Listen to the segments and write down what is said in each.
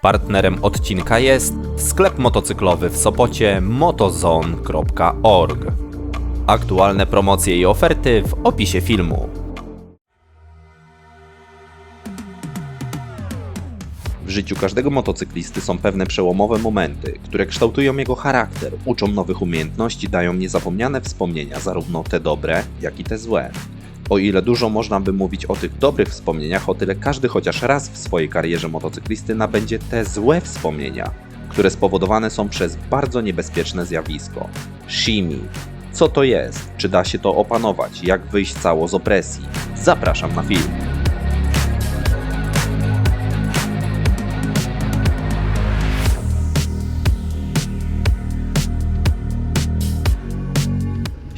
Partnerem odcinka jest sklep motocyklowy w Sopocie motozone.org. Aktualne promocje i oferty w opisie filmu. W życiu każdego motocyklisty są pewne przełomowe momenty, które kształtują jego charakter, uczą nowych umiejętności, dają niezapomniane wspomnienia, zarówno te dobre, jak i te złe. O ile dużo można by mówić o tych dobrych wspomnieniach, o tyle każdy chociaż raz w swojej karierze motocyklisty nabędzie te złe wspomnienia, które spowodowane są przez bardzo niebezpieczne zjawisko – shimmy. Co to jest? Czy da się to opanować? Jak wyjść cało z opresji? Zapraszam na film.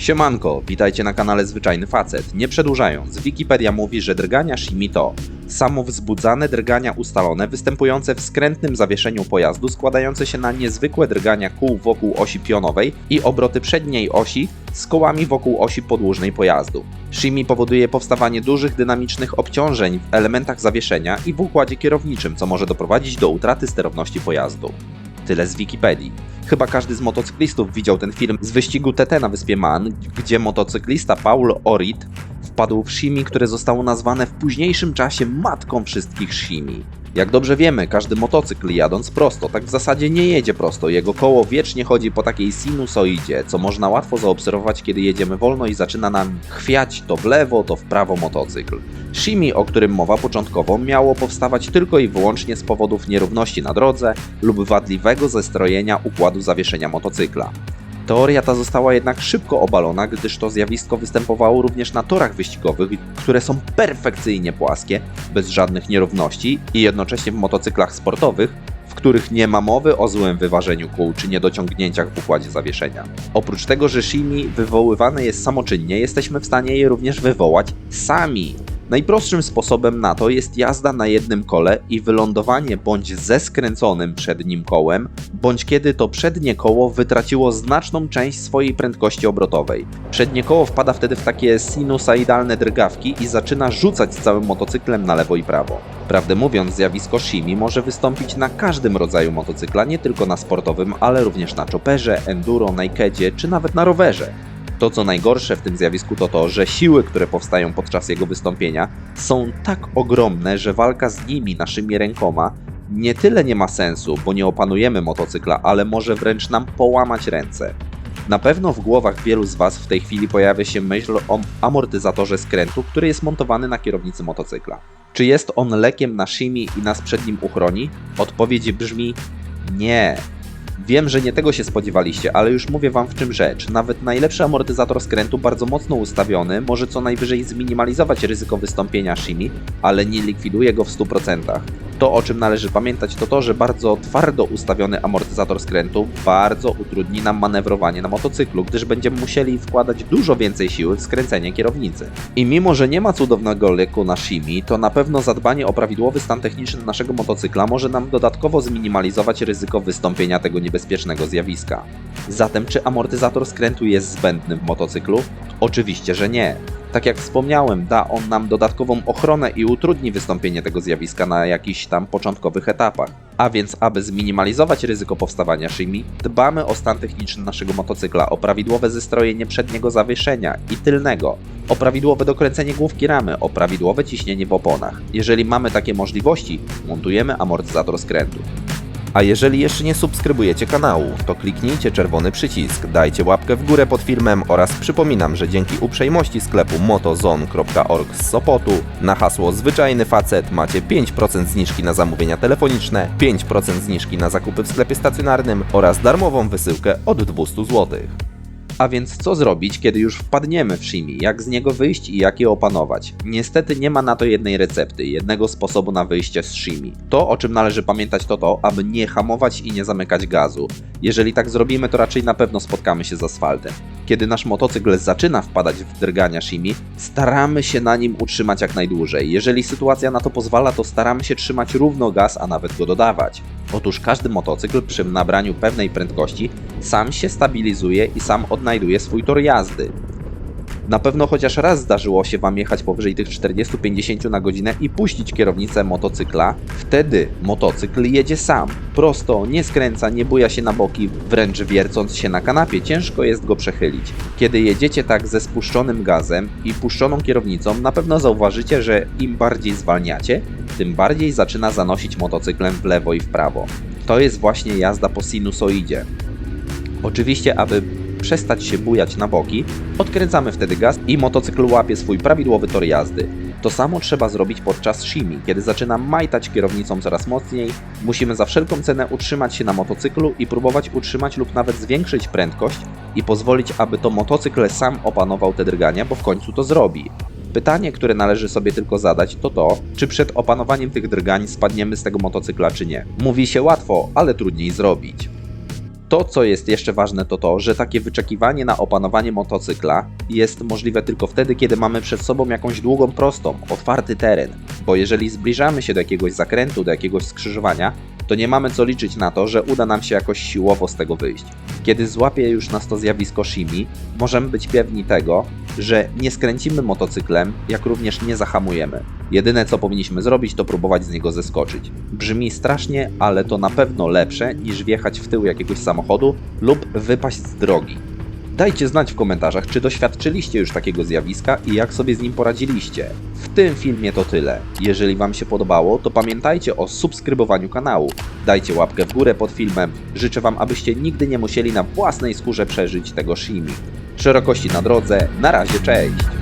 Siemanko, witajcie na kanale Zwyczajny Facet. Nie przedłużając, Wikipedia mówi, że drgania shimmy to samowzbudzane drgania ustalone występujące w skrętnym zawieszeniu pojazdu składające się na niezwykłe drgania kół wokół osi pionowej i obroty przedniej osi z kołami wokół osi podłużnej pojazdu. Shimmy powoduje powstawanie dużych dynamicznych obciążeń w elementach zawieszenia i w układzie kierowniczym, co może doprowadzić do utraty sterowności pojazdu. Tyle z Wikipedii. Chyba każdy z motocyklistów widział ten film z wyścigu TT na wyspie Man, gdzie motocyklista Paul Orit wpadł w shimmy, które zostało nazwane w późniejszym czasie matką wszystkich shimmy. Jak dobrze wiemy, każdy motocykl jadąc prosto, tak w zasadzie nie jedzie prosto, jego koło wiecznie chodzi po takiej sinusoidzie, co można łatwo zaobserwować, kiedy jedziemy wolno i zaczyna nam chwiać to w lewo, to w prawo motocykl. Shimmy, o którym mowa początkowo, miało powstawać tylko i wyłącznie z powodów nierówności na drodze lub wadliwego zestrojenia układu zawieszenia motocykla. Teoria ta została jednak szybko obalona, gdyż to zjawisko występowało również na torach wyścigowych, które są perfekcyjnie płaskie, bez żadnych nierówności i jednocześnie w motocyklach sportowych, w których nie ma mowy o złym wyważeniu kół czy niedociągnięciach w układzie zawieszenia. Oprócz tego, że shimmy wywoływane jest samoczynnie, jesteśmy w stanie je również wywołać sami. Najprostszym sposobem na to jest jazda na jednym kole i wylądowanie bądź ze skręconym przednim kołem, bądź kiedy to przednie koło wytraciło znaczną część swojej prędkości obrotowej. Przednie koło wpada wtedy w takie sinusoidalne drgawki i zaczyna rzucać całym motocyklem na lewo i prawo. Prawdę mówiąc, zjawisko shimmy może wystąpić na każdym rodzaju motocykla, nie tylko na sportowym, ale również na chopperze, enduro, nakedzie czy nawet na rowerze. To co najgorsze w tym zjawisku to to, że siły, które powstają podczas jego wystąpienia są tak ogromne, że walka z nimi naszymi rękoma nie tyle nie ma sensu, bo nie opanujemy motocykla, ale może wręcz nam połamać ręce. Na pewno w głowach wielu z Was w tej chwili pojawia się myśl o amortyzatorze skrętu, który jest montowany na kierownicy motocykla. Czy jest on lekiem na shimmy i nas przed nim uchroni? Odpowiedź brzmi nie. Wiem, że nie tego się spodziewaliście, ale już mówię Wam w czym rzecz. Nawet najlepszy amortyzator skrętu bardzo mocno ustawiony może co najwyżej zminimalizować ryzyko wystąpienia shimmy, ale nie likwiduje go w 100%. To, o czym należy pamiętać, to to, że bardzo twardo ustawiony amortyzator skrętu bardzo utrudni nam manewrowanie na motocyklu, gdyż będziemy musieli wkładać dużo więcej siły w skręcenie kierownicy. I mimo, że nie ma cudownego leku na shimmy, to na pewno zadbanie o prawidłowy stan techniczny naszego motocykla może nam dodatkowo zminimalizować ryzyko wystąpienia tego niebezpiecznego zjawiska. Zatem czy amortyzator skrętu jest zbędny w motocyklu? Oczywiście, że nie. Tak jak wspomniałem, da on nam dodatkową ochronę i utrudni wystąpienie tego zjawiska na jakichś tam początkowych etapach. A więc, aby zminimalizować ryzyko powstawania shimmy, dbamy o stan techniczny naszego motocykla, o prawidłowe zestrojenie przedniego zawieszenia i tylnego, o prawidłowe dokręcenie główki ramy, o prawidłowe ciśnienie w oponach. Jeżeli mamy takie możliwości, montujemy amortyzator skrętu. A jeżeli jeszcze nie subskrybujecie kanału, to kliknijcie czerwony przycisk, dajcie łapkę w górę pod filmem oraz przypominam, że dzięki uprzejmości sklepu motozone.org z Sopotu na hasło Zwyczajny Facet macie 5% zniżki na zamówienia telefoniczne, 5% zniżki na zakupy w sklepie stacjonarnym oraz darmową wysyłkę od 200 zł. A więc co zrobić, kiedy już wpadniemy w shimmy? Jak z niego wyjść i jak je opanować? Niestety nie ma na to jednej recepty, jednego sposobu na wyjście z shimmy. To, o czym należy pamiętać, to to, aby nie hamować i nie zamykać gazu. Jeżeli tak zrobimy, to raczej na pewno spotkamy się z asfaltem. Kiedy nasz motocykl zaczyna wpadać w drgania shimmy, staramy się na nim utrzymać jak najdłużej. Jeżeli sytuacja na to pozwala, to staramy się trzymać równo gaz, a nawet go dodawać. Otóż każdy motocykl przy nabraniu pewnej prędkości sam się stabilizuje i sam odnajduje swój tor jazdy. Na pewno chociaż raz zdarzyło się Wam jechać powyżej tych 40-50 na godzinę i puścić kierownicę motocykla. Wtedy motocykl jedzie sam, prosto, nie skręca, nie buja się na boki, wręcz wiercąc się na kanapie, ciężko jest go przechylić. Kiedy jedziecie tak ze spuszczonym gazem i puszczoną kierownicą, na pewno zauważycie, że im bardziej zwalniacie, tym bardziej zaczyna zanosić motocyklem w lewo i w prawo. To jest właśnie jazda po sinusoidzie. Oczywiście, aby przestać się bujać na boki, odkręcamy wtedy gaz i motocykl łapie swój prawidłowy tor jazdy. To samo trzeba zrobić podczas shimmy, kiedy zaczyna majtać kierownicą coraz mocniej. Musimy za wszelką cenę utrzymać się na motocyklu i próbować utrzymać lub nawet zwiększyć prędkość i pozwolić, aby to motocykl sam opanował te drgania, bo w końcu to zrobi. Pytanie, które należy sobie tylko zadać, to to, czy przed opanowaniem tych drgań spadniemy z tego motocykla, czy nie. Mówi się łatwo, ale trudniej zrobić. To, co jest jeszcze ważne, to to, że takie wyczekiwanie na opanowanie motocykla jest możliwe tylko wtedy, kiedy mamy przed sobą jakąś długą prostą, otwarty teren. Bo jeżeli zbliżamy się do jakiegoś zakrętu, do jakiegoś skrzyżowania, to nie mamy co liczyć na to, że uda nam się jakoś siłowo z tego wyjść. Kiedy złapie już nas to zjawisko shimmy, możemy być pewni tego, że nie skręcimy motocyklem, jak również nie zahamujemy. Jedyne co powinniśmy zrobić, to próbować z niego zeskoczyć. Brzmi strasznie, ale to na pewno lepsze niż wjechać w tył jakiegoś samochodu lub wypaść z drogi. Dajcie znać w komentarzach, czy doświadczyliście już takiego zjawiska i jak sobie z nim poradziliście. W tym filmie to tyle. Jeżeli Wam się podobało, to pamiętajcie o subskrybowaniu kanału. Dajcie łapkę w górę pod filmem. Życzę Wam, abyście nigdy nie musieli na własnej skórze przeżyć tego shimmy. Szerokości na drodze. Na razie, cześć!